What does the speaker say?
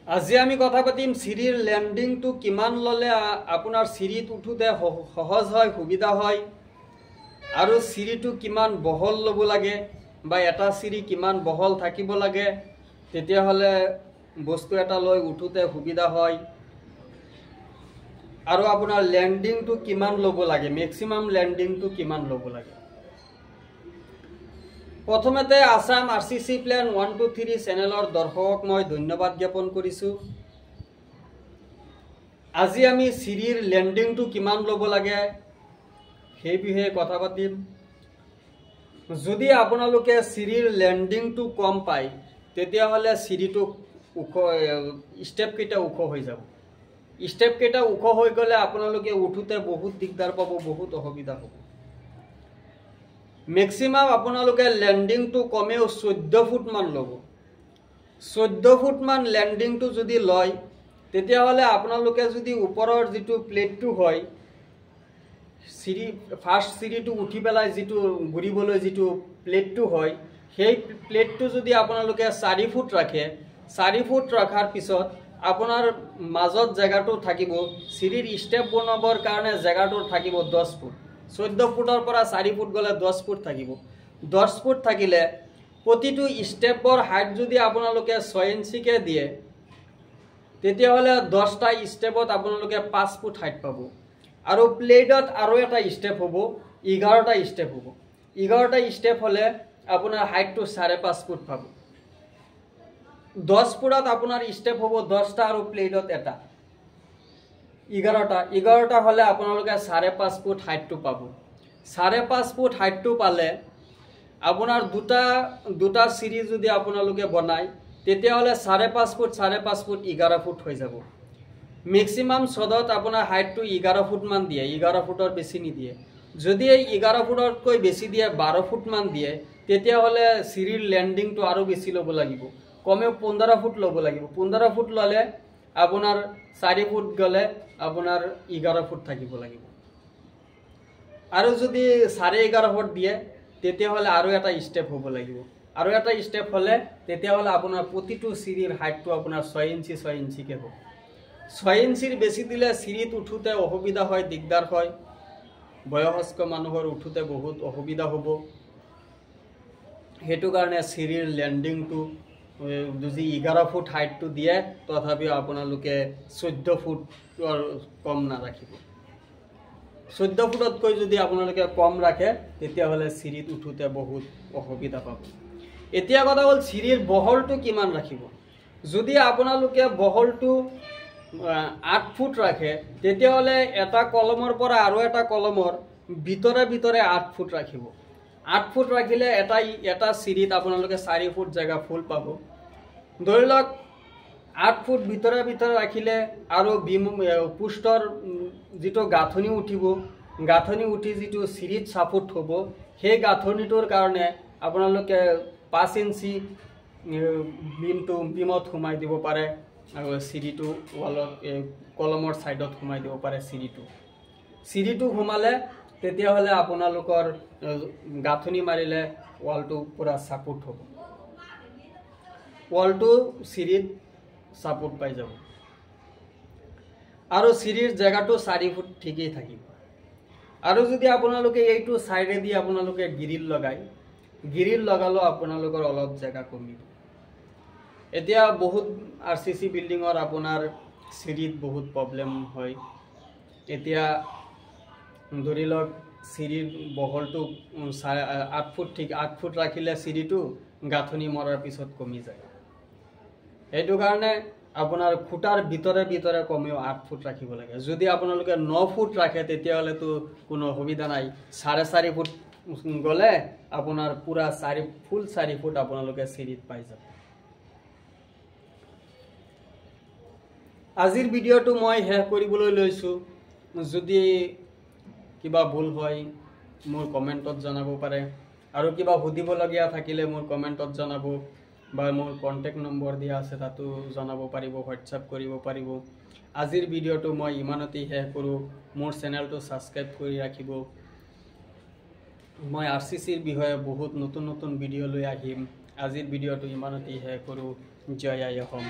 আজি আমি কথা পাতিম সিঁড়িৰ ল্যান্ডিংটো কিমান ললে আপনাৰ সিঁড়িত উঠোতে সহজ হয় সুবিধা হয় আৰু সিঁড়িটো কিমান বহল লব লাগে বা এটা সিঁড়ি কিমান বহল থাকিব লাগে তেতিয়া হলে বস্তু এটা লৈ উঠোতে সুবিধা হয় আৰু আপোনাৰ ল্যান্ডিংটো কিমান লব লাগে ম্যাক্সিমাম ল্যান্ডিংটো কিমান লব লাগে। প্ৰথমতে আসাম আৰসিসি প্ল্যান 123 চেনেলৰ দৰ্শকক মই ধন্যবাদ জ্ঞাপন কৰিছো। আজি আমি সিঁড়িৰ ল্যান্ডিংটো কিমান লব লাগে সেই বিষয়ে কথা পাতিম। যদি আপোনালোকে সিঁড়িৰ ল্যান্ডিংটো কম পায় তেতিয়া হলে সিঁড়িটো উখ স্টেপ কেইটা উখ হৈ যাব। স্টেপ কেইটা উখ হৈ গলে আপোনালোকে উঠোতে বহুত দিগদাৰ পাব, বহুত অসুবিধা হ'ব। मैक्सिमाम आपनालोके लैंडिंग तो कमेও 14 फुट मान लब। 14 फुट मान लैंडिंग तो जदि लय तेतिया हले आपनालोके जदि ऊपरर जिटु प्लेट तो হয় সিঁড়ি ফার্স্ট সিঁড়ি तो उठी पेलाय जिटु घुरिबोलै जिटु प्लेट तो হয় সেই प्लेट तो जदि आपनालोके 4 फुट राखे 4 फुट राखार पिছত आपनार মাজত জায়গাটো থাকিব সিঁড়িৰ স্টেপ বনাবৰ কাৰণে জায়গাটো থাকিব 10 फुट। 14 फुटर पर 4 फुट गले 10 फुट থাকিব। 10 फुट থাকিলে प्रतिटो स्टेपर हाइट যদি আপোনালোকে 6 ইঞ্চি কে দিয়ে তেতিয়া হলে 10টা স্টেপত আপোনালোকে 5 ফুট হাইট পাব। আৰু প্লেটত আৰু এটা স্টেপ হ'ব 11টা স্টেপ হ'ব। 11টা স্টেপ হলে আপোনাৰ হাইটটো 5.5 ফুট পাব। 10 ফুটত আপোনাৰ স্টেপ হ'ব 10টা আৰু প্লেটত এটা 11টা হলে আপোনালোকে 5.5 ফুট হাইটটো পাব। 5.5 ফুট হাইটটো পালে আপোনাৰ দুটা সিঁড়ি যদি আপোনালোকে বনায় তেতিয়া হলে 5.5 ফুট 11 ফুট হৈ যাব। ম্যাক্সিমাম সদত আপোনাৰ হাইটটো 11 ফুট মান দিয়ে, 11 ফুটৰ বেছি নিদিয়ে। যদি 11 ফুটতকৈ বেছি দিয়ে 12 ফুট মান দিয়ে তেতিয়া হলে সিঁড়িৰ ল্যান্ডিংটো আৰু বেছি লব লাগিব, কমেও 15 ফুট লব লাগিব। 15 ফুট ললে আপনার 4 ফুট গলে আপনার 11 ফুট থাকিব লাগিব। আৰু যদি 11.5 ফুট দিয়ে তেতিয়া হলে আৰু এটা স্টেপ হ'ব লাগিব। আৰু এটা স্টেপ হলে তেতিয়া হলে আপোনাৰ প্ৰতিটো সিঁড়িৰ হাইটটো আপোনাৰ 6 ইঞ্চি কে হ'ব। 6 ইঞ্চিৰ বেছি দিলে সিঁড়িত উঠোতে অসুবিধা হয়, দিগদাৰ হয়। বয়স্ক মানুহৰ উঠোতে বহুত অসুবিধা হ'ব। হেতু কাৰণে সিঁড়িৰ ল্যান্ডিংটো যদি 11 ফুট हाइट तो दिए तथापि आपनालोके 14 फुटर कम ना राखिब। 14 फुटतকৈ যদি आपनालोके कम राखे तेतिया हले सिঁড়িত उठोते बहुत असुविधा पाब। एतिया कथा हल सिঁড়িৰ बहलটো किमान राखिब। যদি आपनालोके बहलটো 8 फुट राखे तेतिया हले এটা কলমৰ পৰা আৰু এটা কলমৰ ভিতৰে 8 फुट राखिब। 8 फुट राखिले এটা সিঁড়িত आपनालोके 4 फुट जगह फुल पाब। धरि लक 8 फुट ভিতরে राखिले और पुष्टर जी गाँथनी उठिब, गाँथनी उठी जी सिँড়িত सापोर्ट हब সেই गाँथनीटर कारण आपनालोके 5 इঞ্চি बीमत सोमाई দিব পাৰে और সিঁড়িটো वालत कलমৰ साइडत सोमाई দিব পাৰে। সিঁড়িটো सोमाले तेतिया हले आपनालोकर गाँथनी मारिले वालটো पूरा सापोर्ट हब, वालটো সিঁড়িত সাপোর্ট পাই যাব। আৰু সিঁড়িৰ জায়গাটো 4 ফুট ঠিকই থাকিব। আৰু যদি আপোনালোকে এইটো সাইডে দি আপোনালোকে গ্ৰিল লগালো আপোনালোকৰ অলপ জায়গা কমিব। এতিয়া বহুত আৰসিসি বিল্ডিংৰ আপোনাৰ সিঁড়িত বহুত প্ৰবলেম হয়। এতিয়া ধৰি লওক সিঁড়িৰ বহলটো 8 ফুট ঠিক 8 ফুট ৰাখিলে সিঁড়িটো গাঁথনি মৰাৰ পিছত কমি যায়। এইটো কাৰণে আপোনাৰ খুটাৰ ভিতৰে কমেও 8 ফুট ৰাখিব লাগে। যদি আপোনালোকে 9 ফুট ৰাখে তেতিয়া হলে তো কোনো অসুবিধা নাই। 4.5 ফুট গলে আপোনাৰ পুৰা 4 ফুট আপোনালোকে সিঁড়িত পাই যাব। আজিৰ ভিডিঅ'টো মই শেষ কৰিবলৈ লৈছো। যদি কিবা ভুল হয় মোৰ কমেন্টত জনাব পাৰে আৰু কিবা সুধিবলগীয়া থাকিলে মোৰ কমেন্টত জনাব বা মোৰ কন্টেক্ট নম্বৰ দিয়া আছে তাতো জনাব পাৰিব, হোৱাটছআপ কৰিব পাৰিব। আজিৰ ভিডিঅ'টো মই ইমানতে শেষ কৰোঁ। মোৰ চেনেলটো সাবস্ক্ৰাইব কৰি ৰাখিব। মই আৰসিসিৰ বিষয়ে বহুত নতুন ভিডিঅ' লৈ আহিম। আজিৰ ভিডিঅ'টো ইমানতে শেষ কৰোঁ। জয় আই অসম।